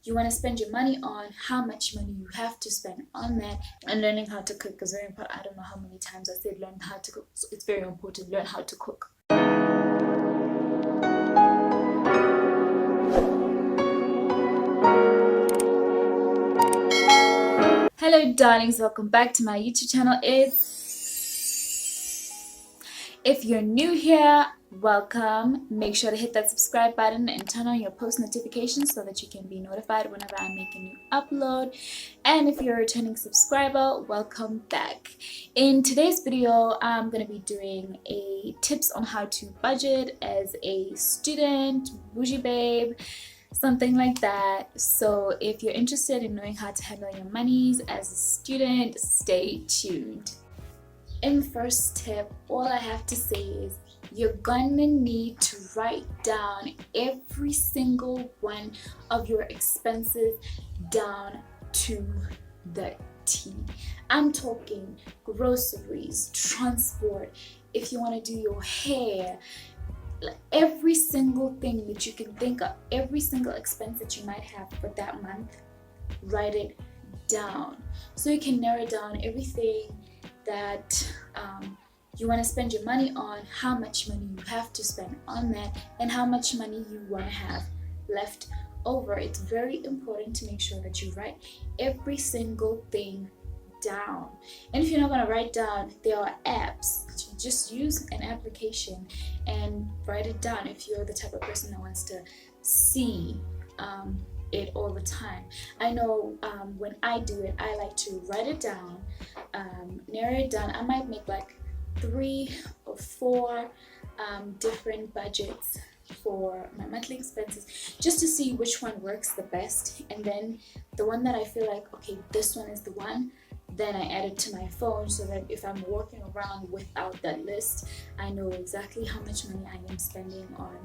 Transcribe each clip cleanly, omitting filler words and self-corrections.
you want to spend your money on, how much money you have to spend on that. And learning how to cook is very important. I don't know how many times I said learn how to cook, so it's very important. Learn how to cook. Hello darlings, welcome back to my YouTube channel. If you're new here, welcome. Make sure to hit that subscribe button and turn on your post notifications so that you can be notified whenever I make a new upload. And if you're a returning subscriber, welcome back. In today's video, I'm going to be doing a tips on how to budget as a student, bougie babe, something like that. So if you're interested in knowing how to handle your monies as a student, stay tuned. In the first tip, all I have to say is you're gonna need to write down every single one of your expenses down to the T. I'm talking groceries, transport, if you want to do your hair, every single thing that you can think of, every single expense that you might have for that month, write it down so you can narrow down everything that you want to spend your money on, how much money you have to spend on that, and how much money you want to have left over. It's very important to make sure that you write every single thing down. And if you're not going to write down, there are apps. Just use an application and write it down if you're the type of person that wants to see it all the time. I know when I do it, I like to write it down, narrow it down. I might make like 3 or 4 different budgets for my monthly expenses just to see which one works the best, and then the one that I feel like, okay, this one is the one, then I add it to my phone so that if I'm walking around without that list, I know exactly how much money I am spending on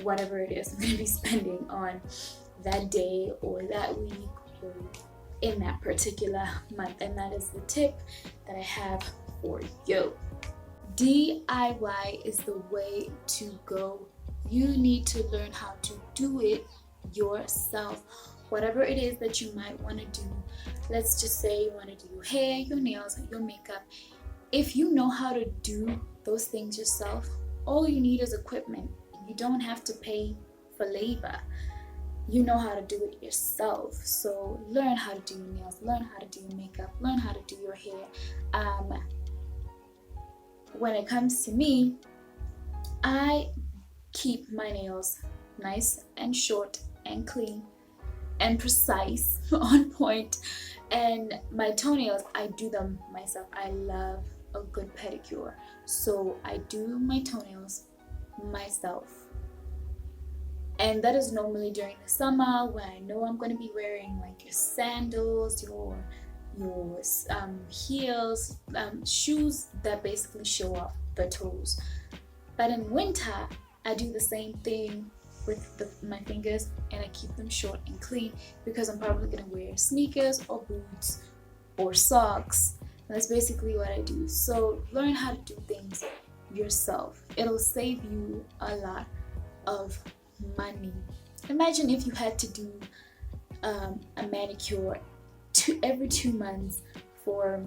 whatever it is I'm going to be spending on that day or that week or in that particular month. And that is the tip that I have for you. DIY is the way to go. You need to learn how to do it yourself. Whatever it is that you might want to do, let's just say you want to do your hair, your nails, your makeup. If you know how to do those things yourself, all you need is equipment. You don't have to pay for labor. You know how to do it yourself. So learn how to do your nails, learn how to do your makeup, learn how to do your hair. When it comes to me, I keep my nails nice and short and clean and precise, on point. And my toenails, I do them myself. I love a good pedicure, so I do my toenails myself. And that is normally during the summer when I know I'm going to be wearing like your sandals, your heels, shoes that basically show off the toes. But in winter, I do the same thing with my fingers, and I keep them short and clean because I'm probably going to wear sneakers or boots or socks. And that's basically what I do. So learn how to do things yourself. It'll save you a lot of money. Imagine if you had to do a manicure every 2 months for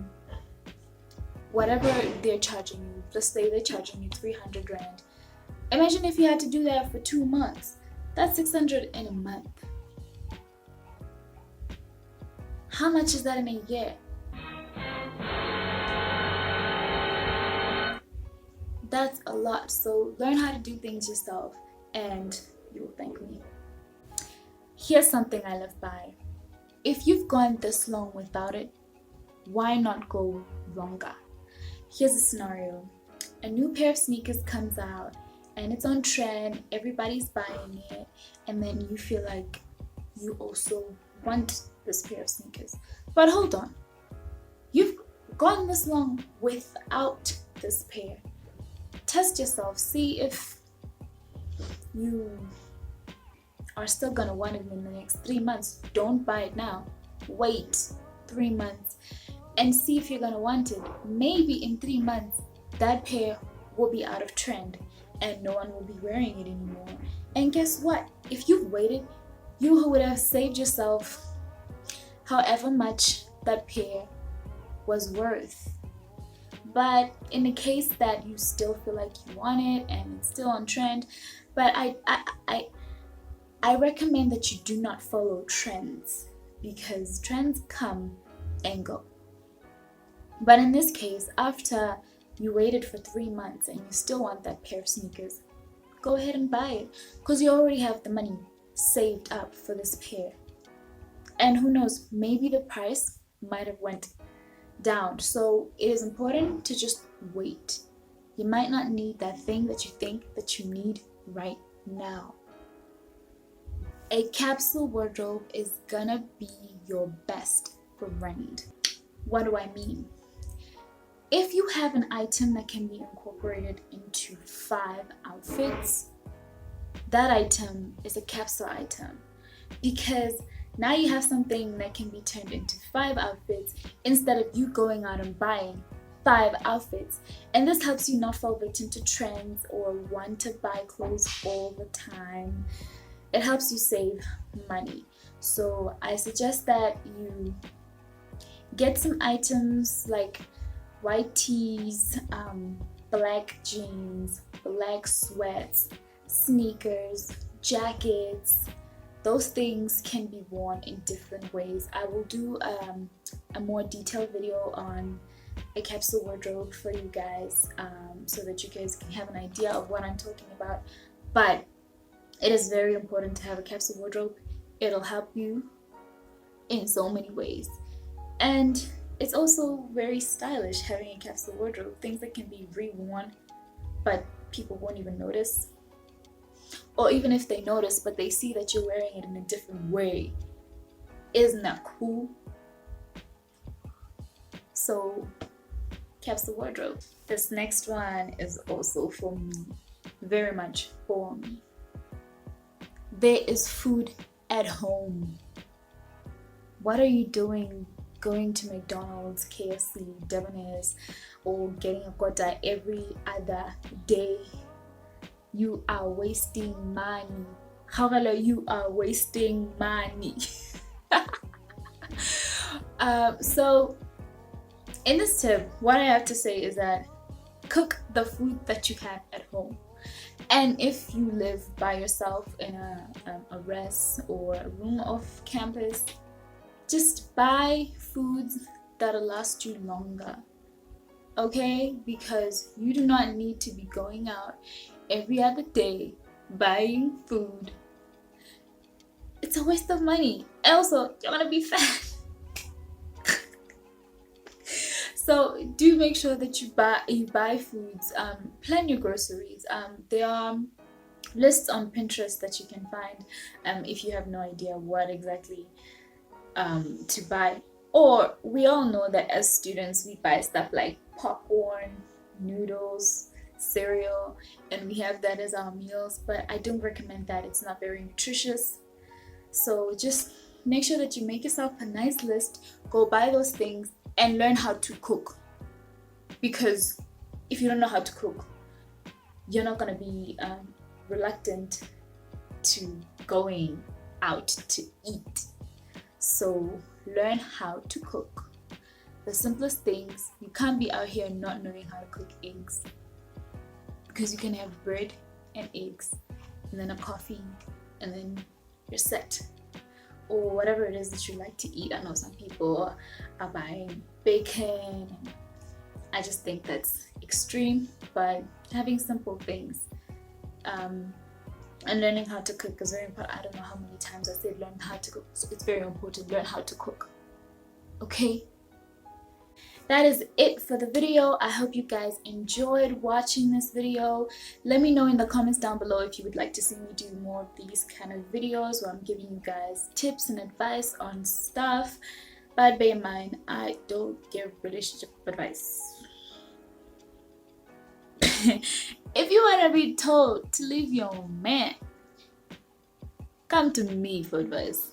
whatever they're charging you. Let's say they're charging you 300 Rand. Imagine if you had to do that for 2 months. That's 600 in a month. How much is that in a year? That's a lot. So learn how to do things yourself and you will thank me. Here's something I live by. If you've gone this long without it, why not go longer? Here's a scenario. A new pair of sneakers comes out and it's on trend, everybody's buying it, and then you feel like you also want this pair of sneakers. But hold on, you've gone this long without this pair. Test yourself, see if you are still gonna want it in the next 3 months. Don't buy it now, wait 3 months and see if you're gonna want it. Maybe in 3 months that pair will be out of trend and no one will be wearing it anymore. And guess what? If you've waited you would have saved yourself however much that pair was worth. But in the case that you still feel like you want it and it's still on trend, but I recommend that you do not follow trends, because trends come and go. But in this case, after you waited for 3 months and you still want that pair of sneakers, go ahead and buy it, because you already have the money saved up for this pair. And who knows, maybe the price might have went down. So it is important to just wait. You might not need that thing that you think that you need right now. A capsule wardrobe is gonna be your best friend. What do I mean? If you have an item that can be incorporated into 5 outfits, that item is a capsule item, because now you have something that can be turned into 5 outfits instead of you going out and buying 5 outfits. And this helps you not fall victim to trends or want to buy clothes all the time. It helps you save money. So I suggest that you get some items like white tees, black jeans, black sweats, sneakers, jackets. Those things can be worn in different ways. I will do a more detailed video on a capsule wardrobe for you guys, so that you guys can have an idea of what I'm talking about. But it is very important to have a capsule wardrobe. It'll help you in so many ways. And it's also very stylish having a capsule wardrobe. Things that can be reworn, but people won't even notice. Or even if they notice, but they see that you're wearing it in a different way. Isn't that cool? So, capsule wardrobe. This next one is also for me. Very much for me. There is food at home. What are you doing going to McDonald's, KFC, Debonair's, or getting a quota every other day? You are wasting money. However, you are wasting money. So in this tip, what I have to say is that cook the food that you have at home. And if you live by yourself in a res or a room off campus, just buy foods that'll last you longer. Okay? Because you do not need to be going out every other day buying food. It's a waste of money. Also, you're gonna be fat. So do make sure that you buy foods. Plan your groceries. There are lists on Pinterest that you can find if you have no idea what exactly to buy. Or we all know that as students we buy stuff like popcorn, noodles, cereal, and we have that as our meals, but I don't recommend that. It's not very nutritious. So just make sure that you make yourself a nice list, go buy those things, and learn how to cook. Because if you don't know how to cook, you're not going to be reluctant to going out to eat. So learn how to cook. The simplest things. You can't be out here not knowing how to cook eggs, because you can have bread and eggs and then a coffee and then you're set. Or whatever it is that you like to eat. I know some people are buying bacon. I just think that's extreme, but having simple things and learning how to cook is very important. I don't know how many times I said learn how to cook. So it's very important. Learn how to cook. Okay? That is it for the video. I hope you guys enjoyed watching this video. Let me know in the comments down below if you would like to see me do more of these kind of videos where I'm giving you guys tips and advice on stuff. But bear in mind, I don't give relationship advice. If you want to be told to leave your man, come to me for advice.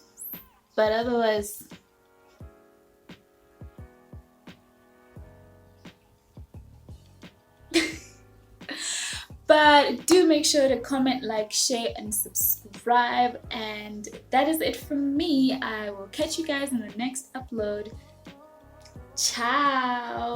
But otherwise, But do make sure to comment, like, share, and subscribe. And that is it from me. I will catch you guys in the next upload. Ciao.